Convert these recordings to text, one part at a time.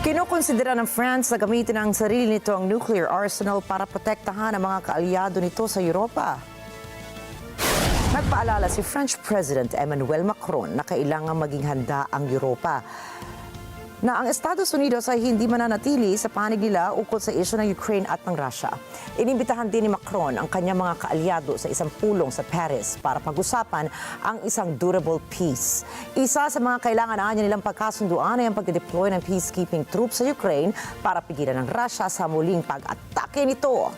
Kinokonsidera ng France na gamitin ang sarili nito ang nuclear arsenal para protektahan ang mga kaalyado nito sa Europa. Nagpaalala si French President Emmanuel Macron na kailangan maging handa ang Europa na ang Estados Unidos ay hindi mananatili sa panig nila ukol sa isyu ng Ukraine at ng Russia. Inimbitahan din ni Macron ang kanyang mga kaalyado sa isang pulong sa Paris para pag-usapan ang isang durable peace. Isa sa mga kailangan nilang pagkasunduan ay ang pag-deploy ng peacekeeping troops sa Ukraine para pigilan ng Russia sa muling pag-atake nito.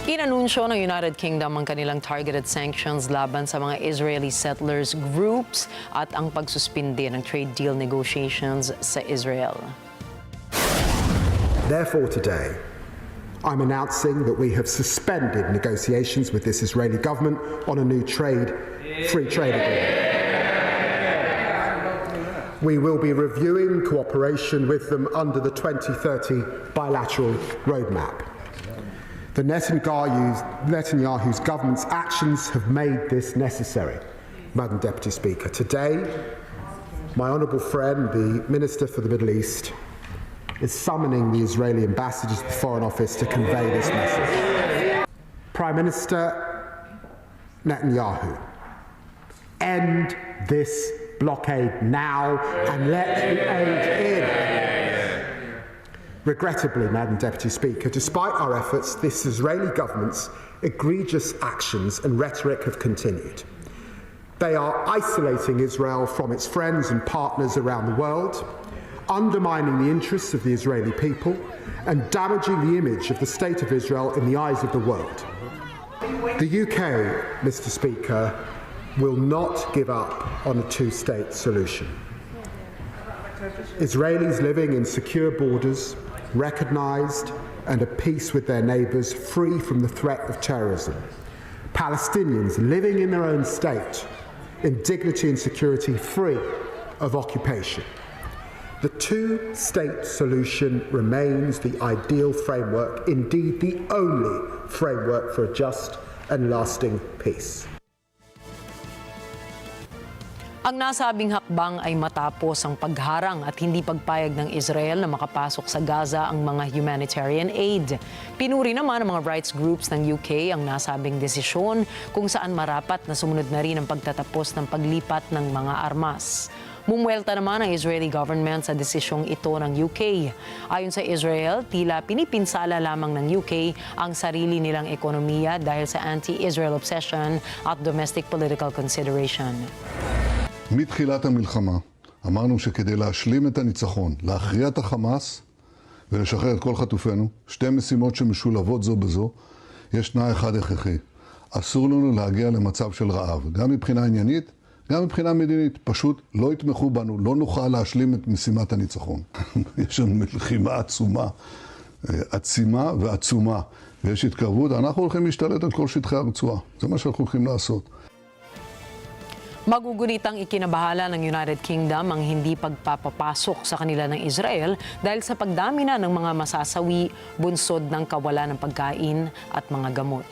Inanunsyo ng United Kingdom ang kanilang targeted sanctions laban sa mga Israeli settlers groups at ang pagsuspindi ng trade deal negotiations sa Israel. Therefore today, I'm announcing that we have suspended negotiations with this Israeli government on a new free trade agreement. We will be reviewing cooperation with them under the 2030 bilateral roadmap. The Netanyahu's government's actions have made this necessary. Madam Deputy Speaker, today, my honourable friend, the Minister for the Middle East, is summoning the Israeli ambassador to the Foreign Office to convey this message. Prime Minister Netanyahu, end this blockade now and let the aid in. Regrettably, Madam Deputy Speaker, despite our efforts, this Israeli government's egregious actions and rhetoric have continued. They are isolating Israel from its friends and partners around the world, undermining the interests of the Israeli people, and damaging the image of the State of Israel in the eyes of the world. The UK, Mr. Speaker, will not give up on a two-state solution. Israelis living in secure borders, recognised and at peace with their neighbours, free from the threat of terrorism. Palestinians living in their own state, in dignity and security, free of occupation. The two-state solution remains the ideal framework, indeed the only framework for a just and lasting peace. Ang nasabing hakbang ay matapos ang pagharang at hindi pagpayag ng Israel na makapasok sa Gaza ang mga humanitarian aid. Pinuri naman ng mga rights groups ng UK ang nasabing desisyon kung saan marapat na sumunod na rin ang pagtatapos ng paglipat ng mga armas. Mumuelta naman ang Israeli government sa desisyong ito ng UK. Ayon sa Israel, tila pinipinsala lamang ng UK ang sarili nilang ekonomiya dahil sa anti-Israel obsession at domestic political consideration. מתחילת המלחמה אמרנו שכדי להשלים את הניצחון, להכריע את החמאס ולשחרר את כל חטופינו, שתי משימות שמשולבות זו בזו, יש תנאי אחד הכרחי. אסור לנו להגיע למצב של רעב, גם מבחינה עניינית, גם מבחינה מדינית. פשוט לא יתמכו בנו, לא נוכל להשלים את משימת הניצחון. יש לנו מלחימה עצימה ועצומה, ויש התקרבות. אנחנו הולכים להשתלט על כל שטחי הרצועה. זה מה שאנחנו הולכים לעשות. Magugunitang ikinabahala ng United Kingdom ang hindi pagpapapasok sa kanila ng Israel dahil sa pagdami na ng mga masasawi bunsod ng kawalan ng pagkain at mga gamot.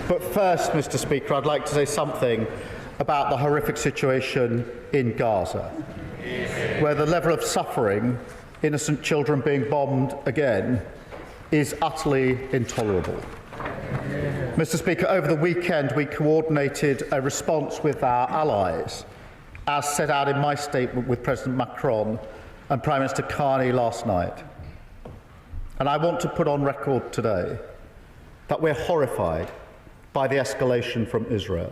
But first, Mr. Speaker, I'd like to say something about the horrific situation in Gaza, where the level of suffering, innocent children being bombed again, is utterly intolerable. Mr. Speaker, over the weekend we coordinated a response with our allies, as set out in my statement with President Macron and Prime Minister Carney last night. And I want to put on record today that we're horrified by the escalation from Israel.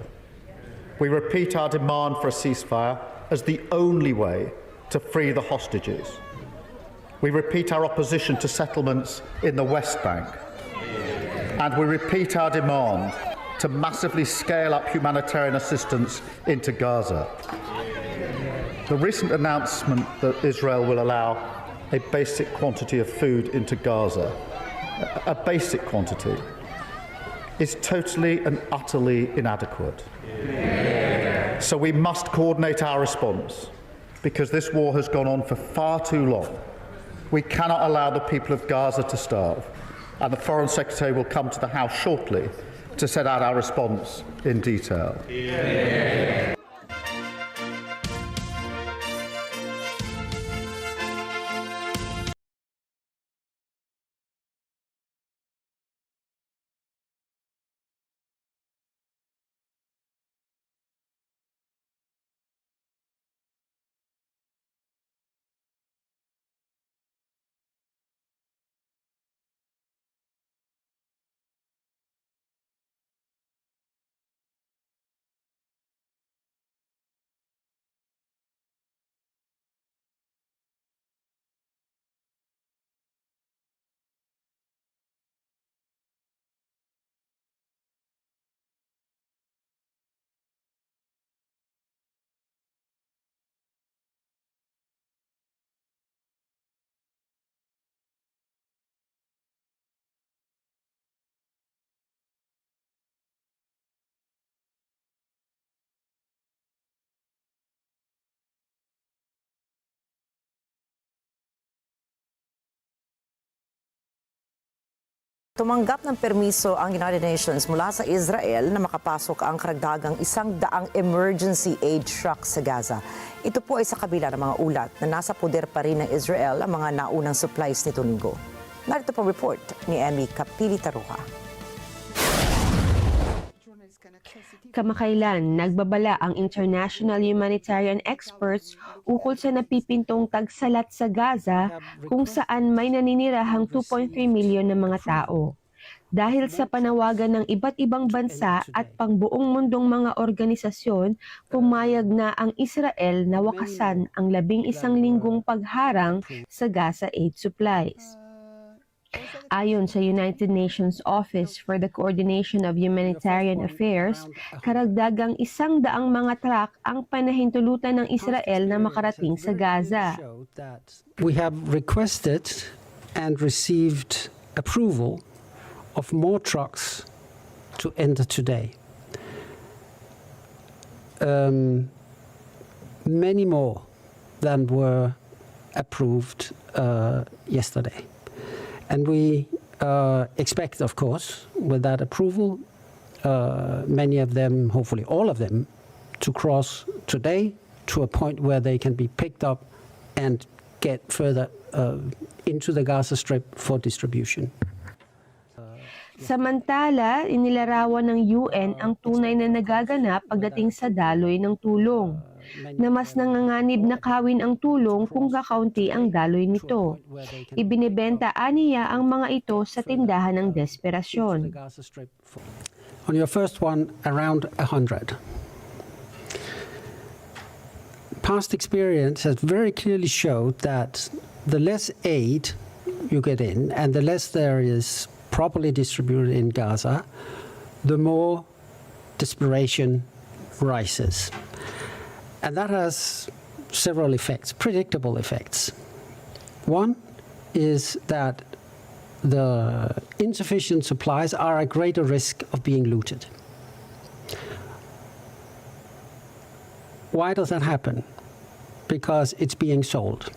We repeat our demand for a ceasefire as the only way to free the hostages. We repeat our opposition to settlements in the West Bank. And we repeat our demand to massively scale up humanitarian assistance into Gaza. The recent announcement that Israel will allow a basic quantity of food into Gaza, a basic quantity, is totally and utterly inadequate. So we must coordinate our response, because this war has gone on for far too long. We cannot allow the people of Gaza to starve, and the Foreign Secretary will come to the House shortly to set out our response in detail. Tumanggap ng permiso ang United Nations mula sa Israel na makapasok ang karagdagang 100 emergency aid trucks sa Gaza. Ito po ay sa kabila ng mga ulat na nasa poder pa rin ng Israel ang mga naunang supplies nito linggo. Narito pong report ni Emmy Kapili-Taruha. Kamakailan, nagbabala ang international humanitarian experts ukol sa napipintong tagsalat sa Gaza kung saan may naninirahang 2.3 milyon na mga tao. Dahil sa panawagan ng iba't ibang bansa at pangbuong mundong mga organisasyon, pumayag na ang Israel na wakasan ang 11 linggong pagharang sa Gaza aid supplies. Ayon sa United Nations Office for the Coordination of Humanitarian Affairs, karagdagang 100 mga truck ang panahintulutan ng Israel na makarating sa Gaza. We have requested and received approval of more trucks to enter today. Many more than were approved yesterday. And we expect, of course, with that approval, many of them, hopefully all of them, to cross today to a point where they can be picked up and get further into the Gaza Strip for distribution. Samantala, inilarawan ng UN ang tunay na nagaganap pagdating sa daloy ng tulong, na mas nanganganib na kawin ang tulong kung kakaunti ang daloy nito. Ibinebenta aniya ang mga ito sa tindahan ng desperasyon. On your first one, around 100. Past experience has very clearly showed that the less aid you get in and the less there is properly distributed in Gaza, the more desperation rises. And that has several effects, predictable effects. One is that the insufficient supplies are at greater risk of being looted. Why does that happen? Because it's being sold.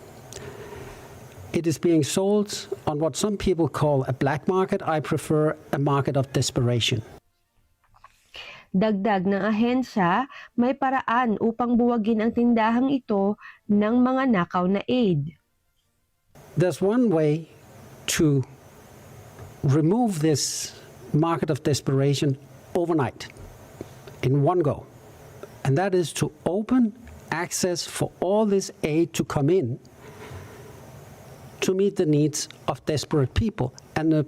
It is being sold on what some people call a black market. I prefer a market of desperation. Dagdag ng ahensya, may paraan upang buwagin ang tindahang ito ng mga nakaw na aid. There's one way to remove this market of desperation overnight, in one go, and that is to open access for all this aid to come in to meet the needs of desperate people. And the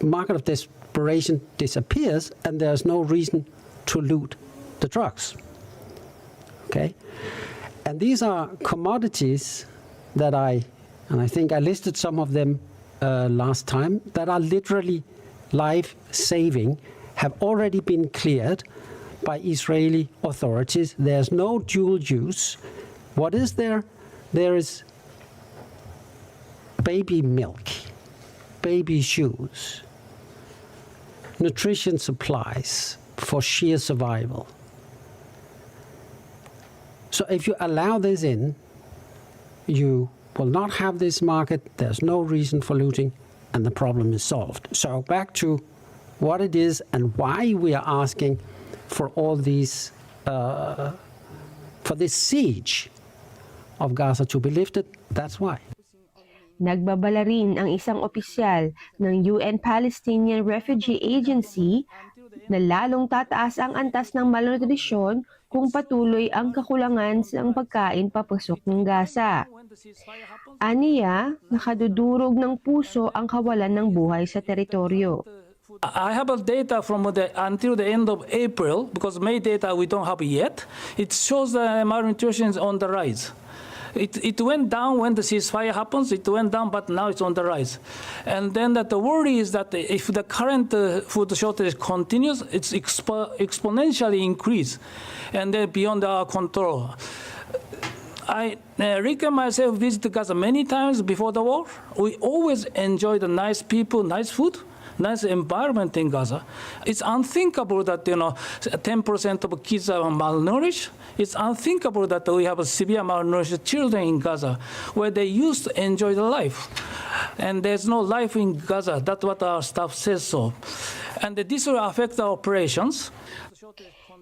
market of operation disappears and there's no reason to loot the drugs. Okay? And these are commodities that I think I listed some of them last time, that are literally life-saving, have already been cleared by Israeli authorities. There's no dual use. What is there? There is baby milk, baby shoes, nutrition supplies for sheer survival. So if you allow this in, you will not have this market, there's no reason for looting, and the problem is solved. So back to what it is and why we are asking for all these, for this siege of Gaza to be lifted. That's why. Nagbabala rin ang isang opisyal ng UN Palestinian Refugee Agency na lalong tataas ang antas ng malnutrisyon kung patuloy ang kakulangan ng pagkain papasok ng Gaza. Aniya, nakadudurog ng puso ang kawalan ng buhay sa teritoryo. I have data from until the end of April, because May data we don't have yet. It shows the malnutrition is on the rise. It went down when the ceasefire happens, it went down, but now it's on the rise. And then the worry is that if the current food shortage continues, it's exponentially increase, and then beyond our control. Rick and myself visited Gaza many times before the war. We always enjoyed the nice people, nice food, nice environment in Gaza. It's unthinkable that 10% of kids are malnourished. It's unthinkable that we have severe malnourished children in Gaza, where they used to enjoy the life. And there's no life in Gaza. That's what our staff says so. And this will affect our operations.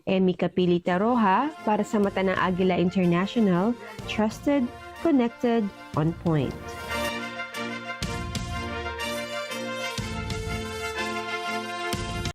Emi Capilita Roja para sa mata ng Agila International, trusted, connected, on point.